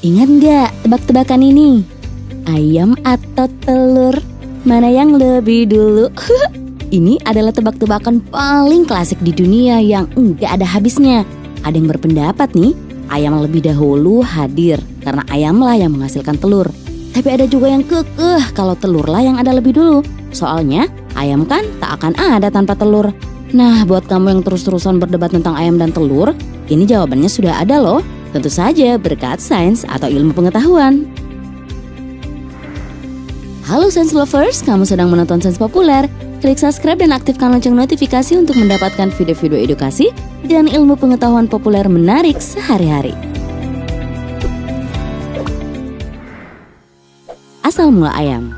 Ingat nggak tebak-tebakan ini? Ayam atau telur? Mana yang lebih dulu? Ini adalah tebak-tebakan paling klasik di dunia yang nggak ada habisnya. Ada yang berpendapat nih, ayam lebih dahulu hadir karena ayamlah yang menghasilkan telur. Tapi ada juga yang kekeh kalau telurlah yang ada lebih dulu. Soalnya ayam kan tak akan ada tanpa telur. Nah, buat kamu yang terus-terusan berdebat tentang ayam dan telur, ini jawabannya sudah ada loh. Tentu saja berkat sains atau ilmu pengetahuan. Halo Sains Lovers, kamu sedang menonton Sains Populer. Klik subscribe dan aktifkan lonceng notifikasi untuk mendapatkan video-video edukasi dan ilmu pengetahuan populer menarik sehari-hari. Asal mula ayam.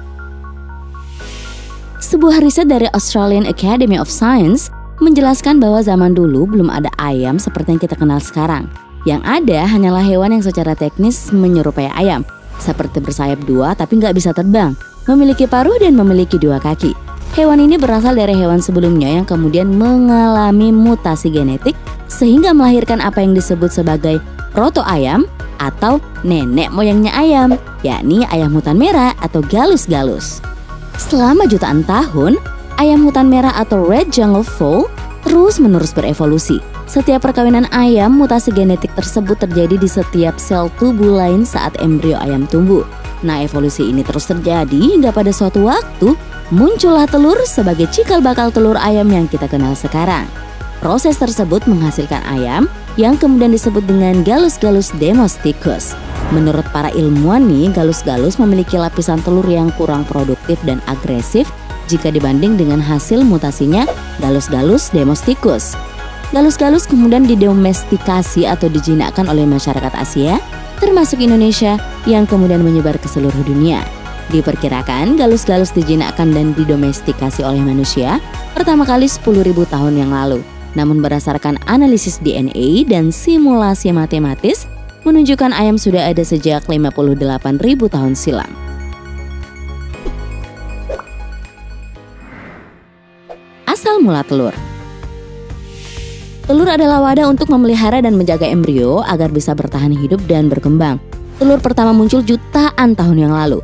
Sebuah riset dari Australian Academy of Science menjelaskan bahwa zaman dulu belum ada ayam seperti yang kita kenal sekarang. Yang ada hanyalah hewan yang secara teknis menyerupai ayam, seperti bersayap dua tapi nggak bisa terbang, memiliki paruh dan memiliki dua kaki. Hewan ini berasal dari hewan sebelumnya yang kemudian mengalami mutasi genetik sehingga melahirkan apa yang disebut sebagai proto-ayam atau nenek moyangnya ayam, yakni ayam hutan merah atau galus-galus. Selama jutaan tahun, ayam hutan merah atau red jungle fowl terus-menerus berevolusi. Setiap perkawinan ayam, mutasi genetik tersebut terjadi di setiap sel tubuh lain saat embrio ayam tumbuh. Nah, evolusi ini terus terjadi hingga pada suatu waktu muncullah telur sebagai cikal bakal telur ayam yang kita kenal sekarang. Proses tersebut menghasilkan ayam yang kemudian disebut dengan Gallus-Gallus domesticus. Menurut para ilmuwan nih, Gallus-Gallus memiliki lapisan telur yang kurang produktif dan agresif jika dibanding dengan hasil mutasinya Gallus-Gallus domesticus. Gallus-Gallus kemudian didomestikasi atau dijinakkan oleh masyarakat Asia, termasuk Indonesia, yang kemudian menyebar ke seluruh dunia. Diperkirakan Gallus-Gallus dijinakkan dan didomestikasi oleh manusia pertama kali 10.000 tahun yang lalu. Namun berdasarkan analisis DNA dan simulasi matematis, menunjukkan ayam sudah ada sejak 58.000 tahun silam. Asal mula telur. Telur adalah wadah untuk memelihara dan menjaga embrio agar bisa bertahan hidup dan berkembang. Telur pertama muncul jutaan tahun yang lalu.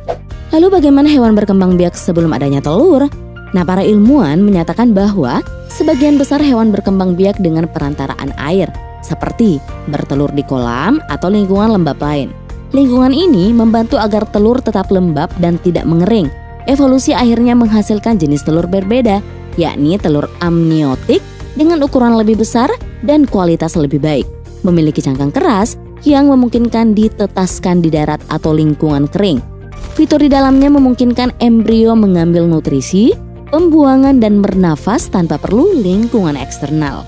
Lalu bagaimana hewan berkembang biak sebelum adanya telur? Nah, para ilmuwan menyatakan bahwa sebagian besar hewan berkembang biak dengan perantaraan air, seperti bertelur di kolam atau lingkungan lembab lain. Lingkungan ini membantu agar telur tetap lembab dan tidak mengering. Evolusi akhirnya menghasilkan jenis telur berbeda, yakni telur amniotik dengan ukuran lebih besar dan kualitas lebih baik. Memiliki cangkang keras yang memungkinkan ditetaskan di darat atau lingkungan kering. Fitur di dalamnya memungkinkan embrio mengambil nutrisi, pembuangan dan bernafas tanpa perlu lingkungan eksternal.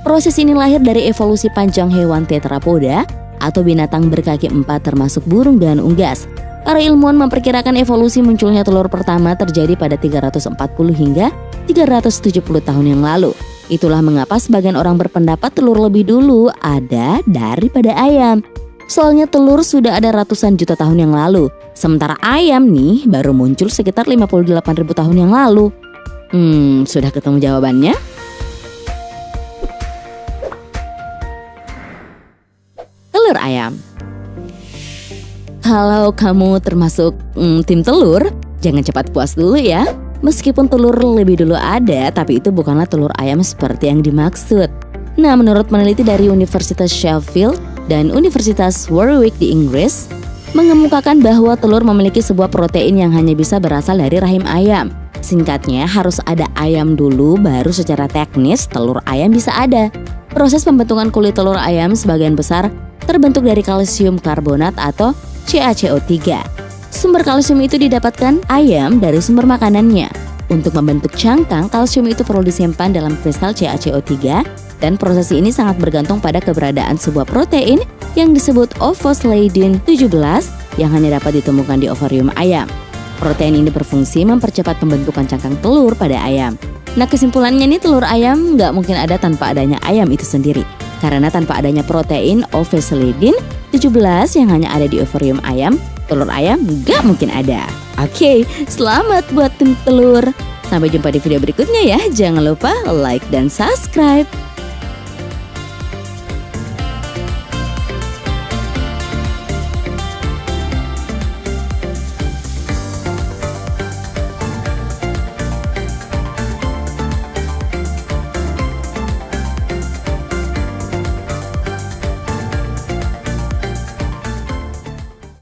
Proses ini lahir dari evolusi panjang hewan tetrapoda atau binatang berkaki empat termasuk burung dan unggas. Para ilmuwan memperkirakan evolusi munculnya telur pertama terjadi pada 340 hingga 370 tahun yang lalu. Itulah mengapa sebagian orang berpendapat telur lebih dulu ada daripada ayam. Soalnya telur sudah ada ratusan juta tahun yang lalu. Sementara ayam nih baru muncul sekitar 58.000 tahun yang lalu. Sudah ketemu jawabannya? Telur ayam. Kalau kamu termasuk tim telur, jangan cepat puas dulu ya. Meskipun telur lebih dulu ada, tapi itu bukanlah telur ayam seperti yang dimaksud. Nah, menurut peneliti dari Universitas Sheffield dan Universitas Warwick di Inggris, mengemukakan bahwa telur memiliki sebuah protein yang hanya bisa berasal dari rahim ayam. Singkatnya, harus ada ayam dulu baru secara teknis telur ayam bisa ada. Proses pembentukan kulit telur ayam sebagian besar terbentuk dari kalsium karbonat atau CaCO3. Sumber kalsium itu didapatkan ayam dari sumber makanannya. Untuk membentuk cangkang, kalsium itu perlu disimpan dalam kristal CaCO3 dan proses ini sangat bergantung pada keberadaan sebuah protein yang disebut ovosleidin 17 yang hanya dapat ditemukan di ovarium ayam. Protein ini berfungsi mempercepat pembentukan cangkang telur pada ayam. Nah, kesimpulannya nih, telur ayam nggak mungkin ada tanpa adanya ayam itu sendiri. Karena tanpa adanya protein ovosleidin 17 yang hanya ada di ovarium ayam, telur ayam nggak mungkin ada. Oke, selamat buat tim telur. Sampai jumpa di video berikutnya ya. Jangan lupa like dan subscribe.